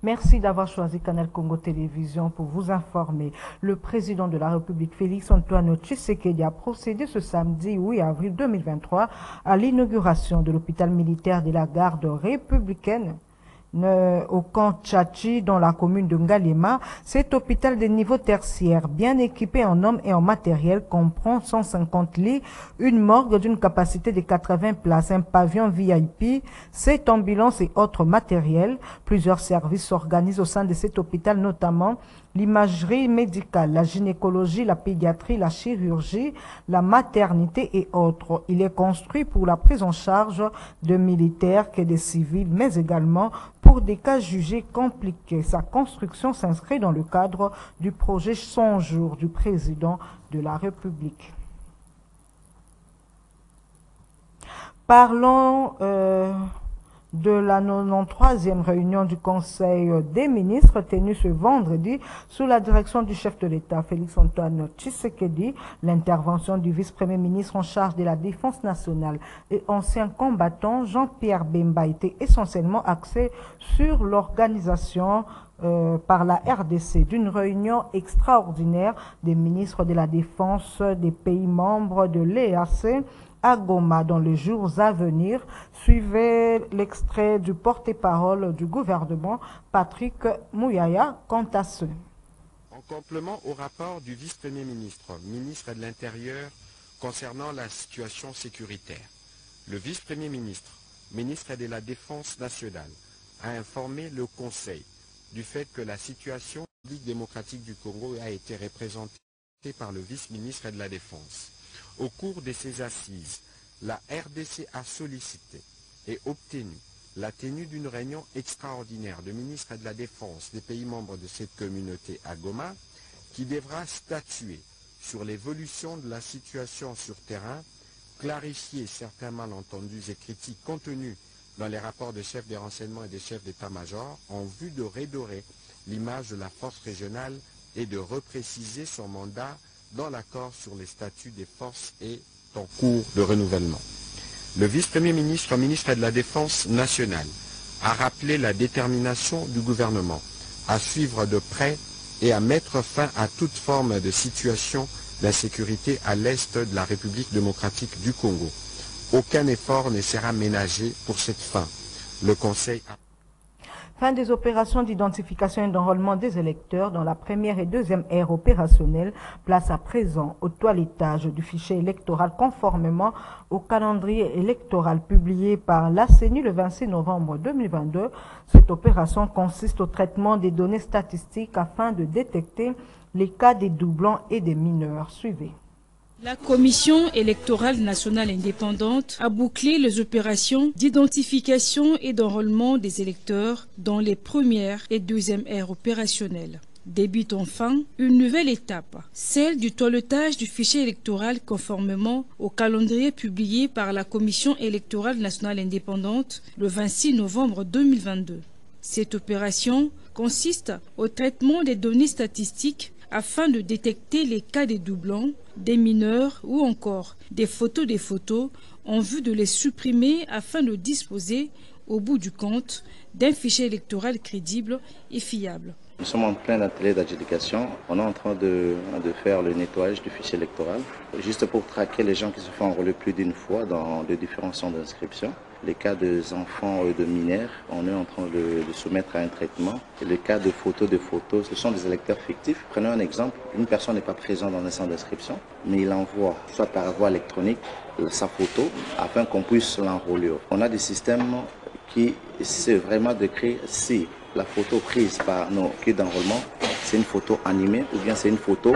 Merci d'avoir choisi Canal Congo Télévision pour vous informer. Le président de la République, Félix Antoine Tshisekedi, a procédé ce samedi 8 avril 2023 à l'inauguration de l'hôpital militaire de la garde républicaine au camp Tchachi dans la commune de Ngalema. Cet hôpital de niveau tertiaire, bien équipé en hommes et en matériel, comprend 150 lits, une morgue d'une capacité de 80 places, un pavillon VIP, 7 ambulances et autres matériels. Plusieurs services s'organisent au sein de cet hôpital, notamment l'imagerie médicale, la gynécologie, la pédiatrie, la chirurgie, la maternité et autres. Il est construit pour la prise en charge de militaires que des civils, mais également pour des cas jugés compliqués. Sa construction s'inscrit dans le cadre du projet 100 jours du président de la République. Parlons de la 93e réunion du Conseil des ministres tenue ce vendredi sous la direction du chef de l'État, Félix Antoine Tshisekedi. L'intervention du vice-premier ministre en charge de la défense nationale et ancien combattant Jean-Pierre Bemba était essentiellement axée sur l'organisation par la RDC d'une réunion extraordinaire des ministres de la Défense des pays membres de l'EAC à Goma dans les jours à venir. Suivez l'extrait du porte-parole du gouvernement, Patrick Mouyaya, quant à ce. En complément au rapport du vice-premier ministre, ministre de l'Intérieur, concernant la situation sécuritaire, le vice-premier ministre, ministre de la Défense nationale, a informé le Conseil du fait que la situation démocratique du Congo a été représentée par le vice-ministre de la Défense. Au cours de ces assises, la RDC a sollicité et obtenu la tenue d'une réunion extraordinaire de ministres de la Défense des pays membres de cette communauté à Goma, qui devra statuer sur l'évolution de la situation sur terrain, clarifier certains malentendus et critiques contenus dans les rapports des chefs des renseignements et des chefs d'état-major en vue de redorer l'image de la force régionale et de repréciser son mandat dans l'accord sur les statuts des forces est en cours de renouvellement. Le vice-premier ministre, ministre de la Défense nationale, a rappelé la détermination du gouvernement à suivre de près et à mettre fin à toute forme de situation d'insécurité à l'est de la République démocratique du Congo. Aucun effort ne sera ménagé pour cette fin. Le Conseil a... Fin des opérations d'identification et d'enrôlement des électeurs dans la première et deuxième ère opérationnelle. Place à présent au toilettage du fichier électoral conformément au calendrier électoral publié par la CENI le 26 novembre 2022. Cette opération consiste au traitement des données statistiques afin de détecter les cas des doublons et des mineurs. Suivez. La Commission électorale nationale indépendante a bouclé les opérations d'identification et d'enrôlement des électeurs dans les premières et deuxièmes aires opérationnelles. Débute enfin une nouvelle étape, celle du toilettage du fichier électoral conformément au calendrier publié par la Commission électorale nationale indépendante le 26 novembre 2022. Cette opération consiste au traitement des données statistiques afin de détecter les cas des doublons, des mineurs ou encore des photos en vue de les supprimer afin de disposer, au bout du compte, d'un fichier électoral crédible et fiable. Nous sommes en plein atelier d'adjudication. On est en train de faire le nettoyage du fichier électoral, juste pour traquer les gens qui se font enrôler plus d'une fois dans les différents centres d'inscription. Les cas des enfants de mineurs, on est en train de soumettre à un traitement. Et les cas de photos, ce sont des électeurs fictifs. Prenons un exemple, une personne n'est pas présente dans un centre d'inscription, mais il envoie, soit par voie électronique, sa photo, afin qu'on puisse l'enrôler. On a des systèmes qui c'est vraiment de créer si la photo prise par nos kits d'enrôlement, c'est une photo animée ou bien c'est une photo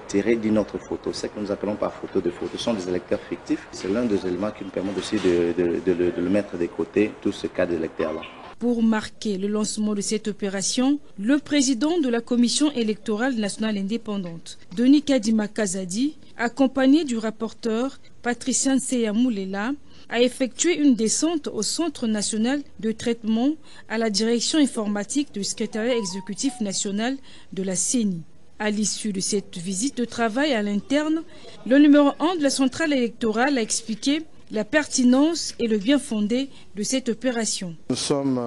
tirée d'une autre photo. Ce que nous appelons par photo de photo. Ce sont des électeurs fictifs. C'est l'un des éléments qui nous permet aussi de le mettre de côté, tout ce cas d'électeurs-là. Pour marquer le lancement de cette opération, le président de la Commission électorale nationale indépendante, Denis Kadima Kazadi, accompagné du rapporteur Patricien Nseyamoulela, a effectué une descente au Centre national de traitement à la direction informatique du secrétariat exécutif national de la CENI. À l'issue de cette visite de travail à l'interne, le numéro 1 de la centrale électorale a expliqué la pertinence et le bien fondé de cette opération. Nous sommes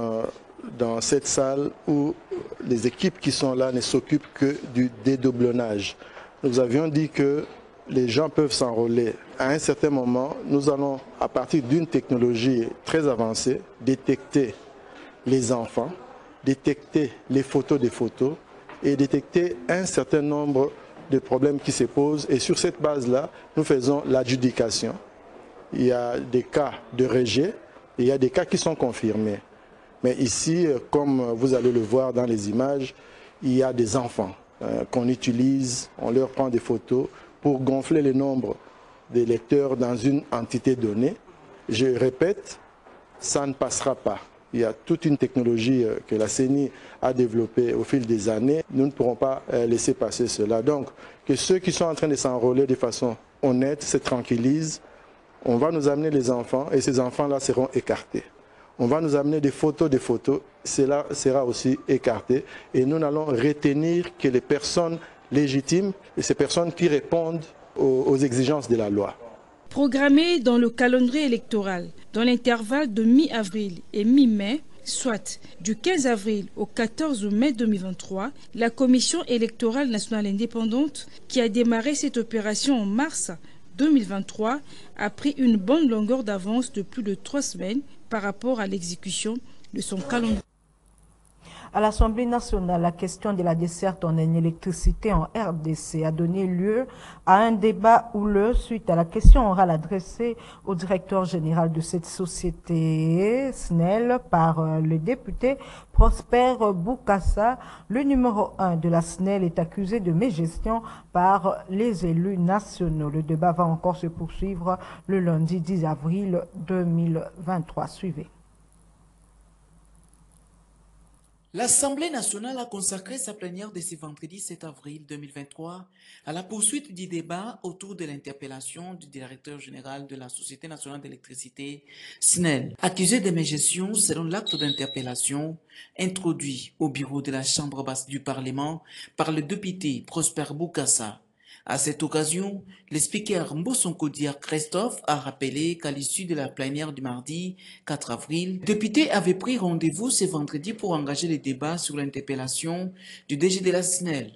dans cette salle où les équipes qui sont là ne s'occupent que du dédoublonnage. Nous avions dit que les gens peuvent s'enrôler. À un certain moment, nous allons, à partir d'une technologie très avancée, détecter les enfants, détecter les photos des photos et détecter un certain nombre de problèmes qui se posent. Et sur cette base-là, nous faisons l'adjudication. Il y a des cas de rejet et il y a des cas qui sont confirmés. Mais ici, comme vous allez le voir dans les images, il y a des enfants qu'on utilise, on leur prend des photos pour gonfler le nombre de lecteurs dans une entité donnée. Je répète, ça ne passera pas. Il y a toute une technologie que la CENI a développée au fil des années. Nous ne pourrons pas laisser passer cela. Donc, que ceux qui sont en train de s'enrôler de façon honnête se tranquillisent. On va nous amener les enfants et ces enfants-là seront écartés. On va nous amener des photos, cela sera aussi écarté. Et nous n'allons retenir que les personnes légitimes et ces personnes qui répondent aux exigences de la loi. Programmé dans le calendrier électoral, dans l'intervalle de mi-avril et mi-mai, soit du 15 avril au 14 mai 2023, la Commission électorale nationale indépendante, qui a démarré cette opération en mars 2023, a pris une bonne longueur d'avance de plus de 3 semaines par rapport à l'exécution de son calendrier. À l'Assemblée nationale, la question de la desserte en électricité en RDC a donné lieu à un débat houleux suite à la question orale adressée au directeur général de cette société, SNEL, par le député Prosper Boukassa. Le numéro 1 de la SNEL est accusé de mégestion par les élus nationaux. Le débat va encore se poursuivre le lundi 10 avril 2023. Suivez. L'Assemblée nationale a consacré sa plénière de ce vendredi 7 avril 2023 à la poursuite du débat autour de l'interpellation du directeur général de la Société nationale d'électricité, SNEL, accusé de mégestion selon l'acte d'interpellation introduit au bureau de la Chambre basse du Parlement par le député Prosper Boukassa. À cette occasion, le speaker Mbosonkodia Christophe a rappelé qu'à l'issue de la plénière du mardi 4 avril, le député avait pris rendez-vous ce vendredi pour engager les débats sur l'interpellation du DG de la SNEL.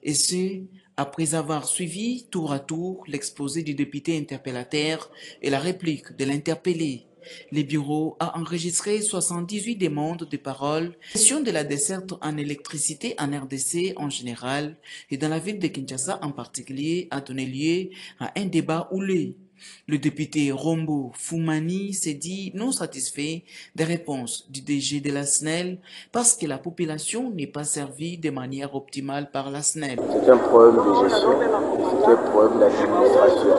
Et ce, après avoir suivi tour à tour l'exposé du député interpellateur et la réplique de l'interpellé. Le bureau a enregistré 78 demandes de parole. La question de la desserte en électricité en RDC en général et dans la ville de Kinshasa en particulier a donné lieu à un débat houleux. Le député Rombo Foumani s'est dit non satisfait des réponses du DG de la SNEL parce que la population n'est pas servie de manière optimale par la SNEL. C'est un problème de gestion, c'est un problème d'administration.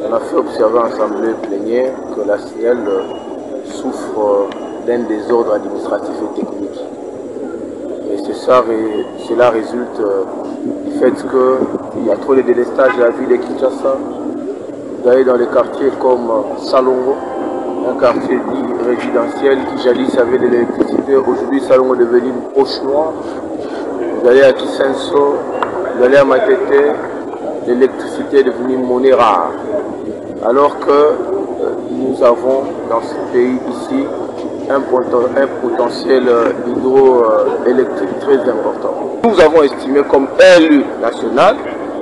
On a fait observer en assemblée plénière que la SNEL souffre d'un désordre administratif et technique. Et cela résulte du fait qu'il y a trop de délestage à la ville de Kinshasa. Vous allez dans les quartiers comme Salongo, un quartier dit résidentiel qui jadis avait de l'électricité. Aujourd'hui, Salongo est devenu une poche noire. Vous allez à Kisenso, vous allez à Matete, l'électricité est devenue monnaie rare. Alors que nous avons dans ce pays ici un potentiel hydroélectrique très important. Nous avons estimé comme élu national,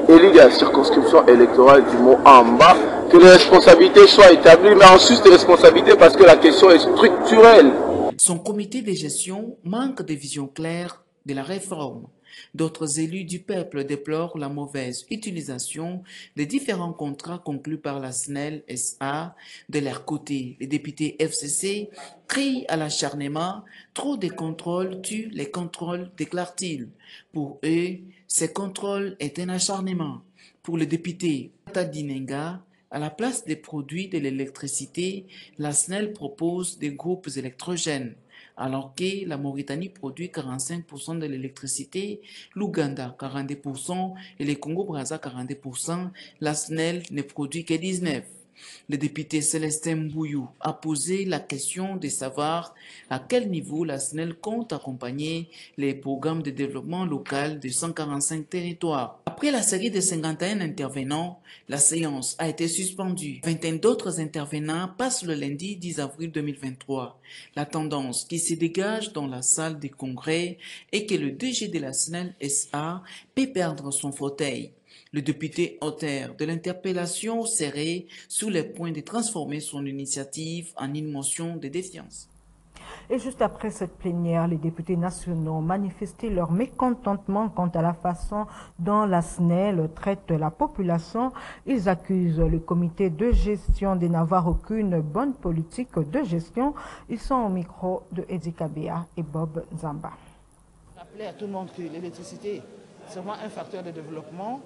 élu de la circonscription électorale du mot en bas, que les responsabilités soient établies, mais ensuite des responsabilités parce que la question est structurelle. Son comité de gestion manque de vision claire de la réforme. D'autres élus du peuple déplorent la mauvaise utilisation des différents contrats conclus par la SNEL SA. De leur côté, les députés FCC crient à l'acharnement. Trop de contrôles tuent les contrôles, déclarent-ils. Pour eux, ces contrôles est un acharnement. Pour le député Tadinenga, à la place des produits de l'électricité, la SNEL propose des groupes électrogènes. Alors que la Mauritanie produit 45% de l'électricité, l'Ouganda 42% et le Congo-Brazza 42%, la SNEL ne produit que 19%. Le député Célestin Mbouillou a posé la question de savoir à quel niveau la SNEL compte accompagner les programmes de développement local de 145 territoires. Après la série de 51 intervenants, la séance a été suspendue. 21 d'autres intervenants passent le lundi 10 avril 2023. La tendance qui se dégage dans la salle des congrès est que le DG de la SNEL SA peut perdre son fauteuil. Le député auteur de l'interpellation serait sur le point de transformer son initiative en une motion de défiance. Et juste après cette plénière, les députés nationaux ont manifesté leur mécontentement quant à la façon dont la SNEL traite la population. Ils accusent le comité de gestion de n'avoir aucune bonne politique de gestion. Ils sont au micro de Edi Kabea et Bob Zamba. Rappeler à tout le monde que l'électricité, c'est vraiment un facteur de développement.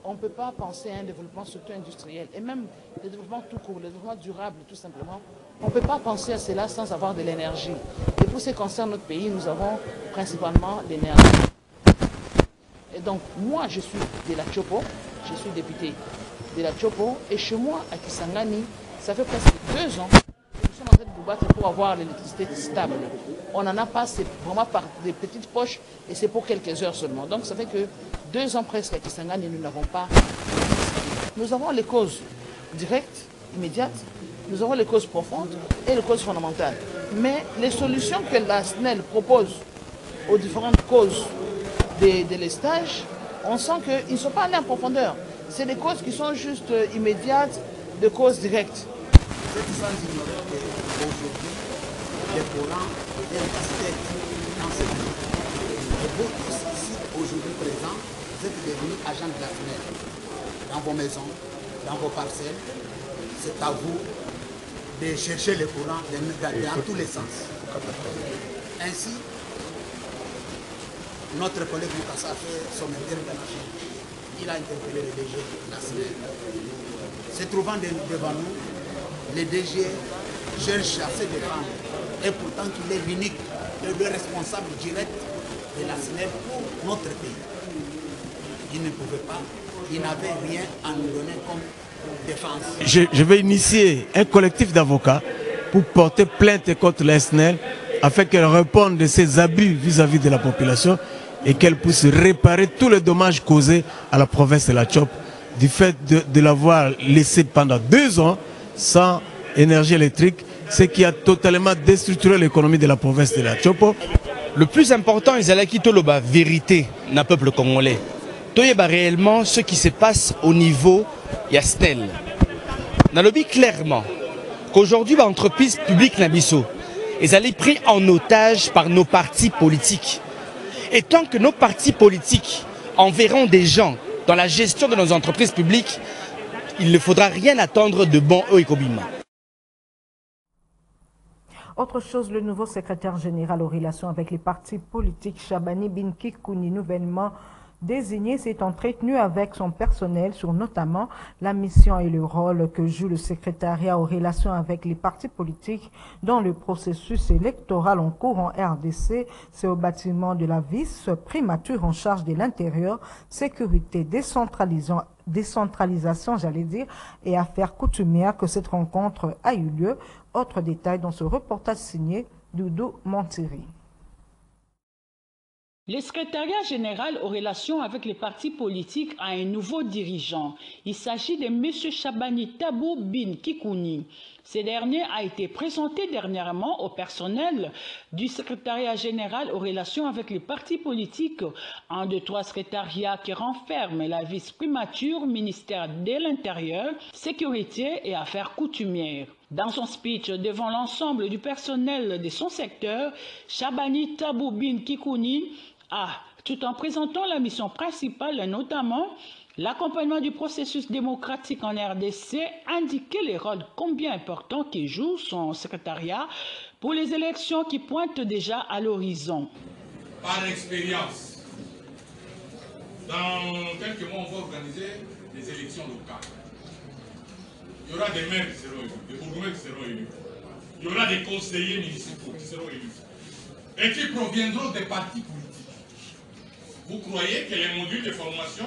On ne peut pas penser à un développement surtout industriel et même le développement tout court, le développement durable tout simplement. On ne peut pas penser à cela sans avoir de l'énergie. Et pour ce qui concerne notre pays, nous avons principalement l'énergie. Et donc moi je suis de la Chopo, je suis député de la Chopo et chez moi à Kisangani, ça fait presque 2 ans que nous sommes en train de nous battre pour avoir l'électricité stable. On n'en a pas, c'est vraiment par des petites poches et c'est pour quelques heures seulement. Donc ça fait que 2 ans presque à Kisangani, nous n'avons pas. Nous avons les causes directes, immédiates, nous avons les causes profondes et les causes fondamentales. Mais les solutions que la SNEL propose aux différentes causes des délestages, on sent qu'ils ne sont pas allés en profondeur. C'est des causes qui sont juste immédiates, des causes directes. Vous êtes sans ignorer qu'aujourd'hui, les courants deviennent casse-tête dans cette vie. Et vous tous ici, aujourd'hui présents, vous êtes devenus agents de la SNEL. Dans vos maisons, dans vos parcelles, c'est à vous de chercher les courants dans tous les sens. Ainsi, notre collègue Mukasa a fait son interpellation. Il a interpellé le DG de la SNEL. Se trouvant devant nous, le DG cherche à se défendre et pourtant qu'il est l'unique, le responsable direct de la SNEL pour notre pays. Il ne pouvait pas, il n'avait rien à nous donner comme défense. Je vais initier un collectif d'avocats pour porter plainte contre la SNEL afin qu'elle réponde de ses abus vis-à-vis de la population et qu'elle puisse réparer tous les dommages causés à la province de la Chopo du fait de l'avoir laissé pendant 2 ans sans énergie électrique, ce qui a totalement déstructuré l'économie de la province de la Chopo. Le plus important, ils allaient quitter la vérité d'un peuple congolais. Toyeba réellement ce qui se passe au niveau SNEL. On a le dit clairement qu'aujourd'hui, l'entreprise publique Nabiso, ils allaient pris en otage par nos partis politiques. Et tant que nos partis politiques enverront des gens dans la gestion de nos entreprises publiques, il ne faudra rien attendre de bon au Ekobima. Autre chose, le nouveau secrétaire général aux relations avec les partis politiques, Chabani Binkikouni, nouvellement désigné, s'est entretenu avec son personnel sur notamment la mission et le rôle que joue le secrétariat aux relations avec les partis politiques dans le processus électoral en cours en RDC. C'est au bâtiment de la vice-primature en charge de l'intérieur, sécurité, décentralisation, j'allais dire, et affaires coutumières que cette rencontre a eu lieu. Autre détail dans ce reportage signé Doudou Montiri. Le secrétariat général aux relations avec les partis politiques a un nouveau dirigeant. Il s'agit de M. Chabani Tabou Binkikouni. Ce dernier a été présenté dernièrement au personnel du secrétariat général aux relations avec les partis politiques, un des 3 secrétariats qui renferment la vice-primature, ministère de l'Intérieur, sécurité et affaires coutumières. Dans son speech devant l'ensemble du personnel de son secteur, Chabani Tabou Binkikouni tout en présentant la mission principale, notamment l'accompagnement du processus démocratique en RDC, indiqué les rôles combien importants qui joue son secrétariat pour les élections qui pointent déjà à l'horizon. Par expérience, dans quelques mois, on va organiser des élections locales. Il y aura des maires qui seront élus, des bourgmestres qui seront élus. Il y aura des conseillers municipaux qui seront élus et qui proviendront des partis politiques. Vous croyez que les modules de formation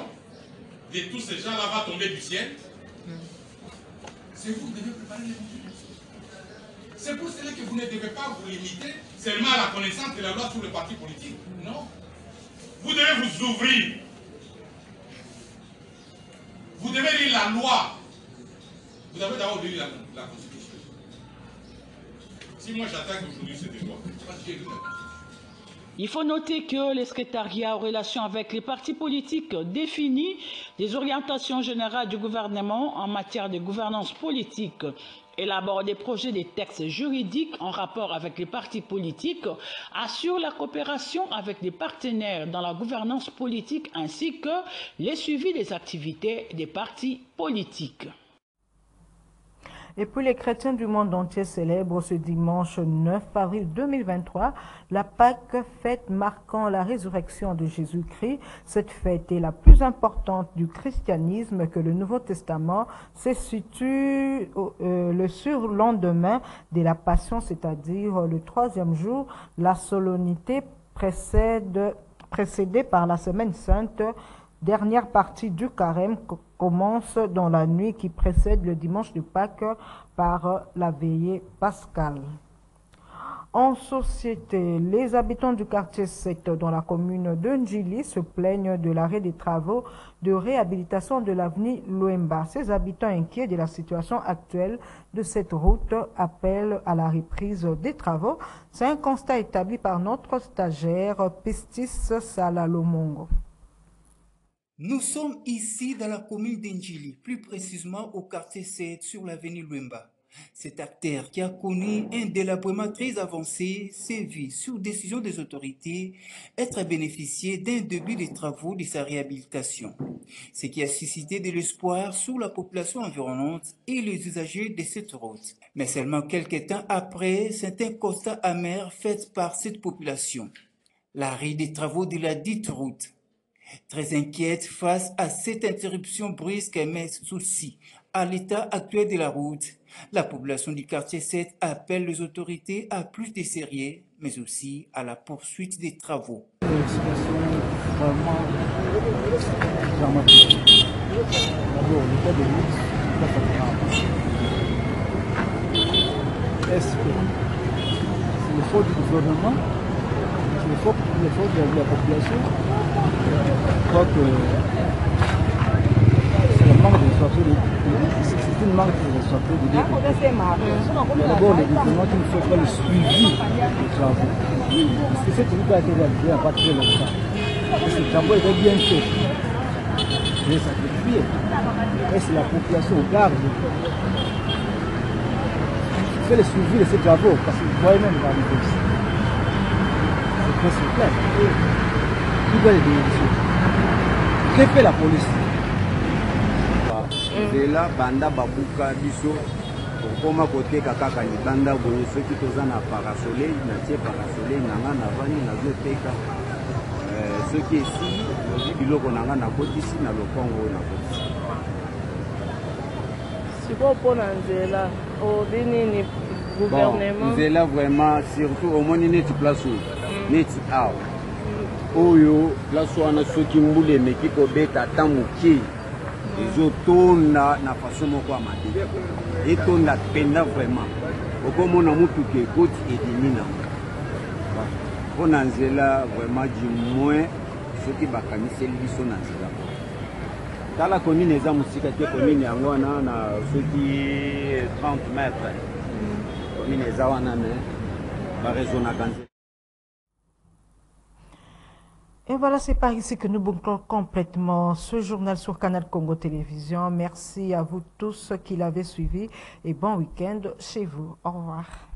de tous ces gens-là vont tomber du ciel? c'est vous qui devez préparer les modules. C'est pour cela que vous ne devez pas vous limiter seulement à la connaissance de la loi sur le parti politique. Non. Vous devez vous ouvrir. Vous devez lire la loi. Vous avez d'abord lu la Constitution. Si moi j'attaque aujourd'hui cette loi, c'est parce que j'ai lu la Constitution. Il faut noter que le secrétariat en relation avec les partis politiques définit les orientations générales du gouvernement en matière de gouvernance politique, élabore des projets de textes juridiques en rapport avec les partis politiques, assure la coopération avec les partenaires dans la gouvernance politique ainsi que le suivi des activités des partis politiques. Et puis les chrétiens du monde entier célèbrent ce dimanche 9 avril 2023 la Pâque, fête marquant la résurrection de Jésus-Christ. Cette fête est la plus importante du christianisme que le Nouveau Testament se situe le surlendemain de la Passion, c'est-à-dire le 3e jour. La solennité précédée par la Semaine Sainte, dernière partie du carême, commence dans la nuit qui précède le dimanche de Pâques par la veillée pascale. En société, les habitants du quartier 7 dans la commune de Ndjili se plaignent de l'arrêt des travaux de réhabilitation de l'avenue Luemba. Ces habitants inquiets de la situation actuelle de cette route appellent à la reprise des travaux. C'est un constat établi par notre stagiaire Pistis Salalomongo. Nous sommes ici dans la commune d'Ndjili, plus précisément au quartier 7 sur l'avenue Luemba. Cet artère qui a connu un délabrement très avancé s'est vu, sur décision des autorités, être bénéficié d'un début des travaux de sa réhabilitation. Ce qui a suscité de l'espoir sur la population environnante et les usagers de cette route. Mais seulement quelques temps après, c'est un constat amer fait par cette population. L'arrêt des travaux de la dite route. Très inquiète face à cette interruption brusque mais aussi à l'état actuel de la route, la population du quartier 7 appelle les autorités à plus de sérieux, mais aussi à la poursuite des travaux. Une situation vraiment dramatique. D'abord, l'état de route n'est pas favorable. Est-ce que c'est le faute du gouvernement? C'est le faute de la population? Je crois que c'est le manque de c'est une manque de responsabilité de deux. D'abord, le gouvernement qui ne fait pas le suivi des travaux. Parce que cette route a été réalisée il n'y a pas très longtemps. Et ce travaux était bien fait. Mais ça fait fuir. Et c'est la population au garde. Fait le suivi de ces travaux, parce que vous voyez même dans les ici. C'est très simple. Qui doit les directions? Que fait la police? Zela banda babuka biso okoma koteka kaka libanda boye soki toza na parasoleil natie parasoleil nanga na vani nazoteka soki esili ozi biloko nanga nakotisi na lopango nakotisi. Siko mpona nzela odi nini gouvernement? Nzela vraiment surtout omoni neti place oyo neti awa oyo place wana soki mbula emeki kobeta ata moke ezotonda na façon moko ya mabe etonda penda vraiment okomona mutuka ekoti edimi nango mpona nzela vraiment du moins soki bakaniseli biso na nzela tala commune eza mosika te commune yango wana na soki 30 mètres commune eza wana me barezonaka nzela. Et voilà, c'est par ici que nous bouclons complètement ce journal sur Canal Congo Télévision. Merci à vous tous qui l'avez suivi et bon week-end chez vous. Au revoir.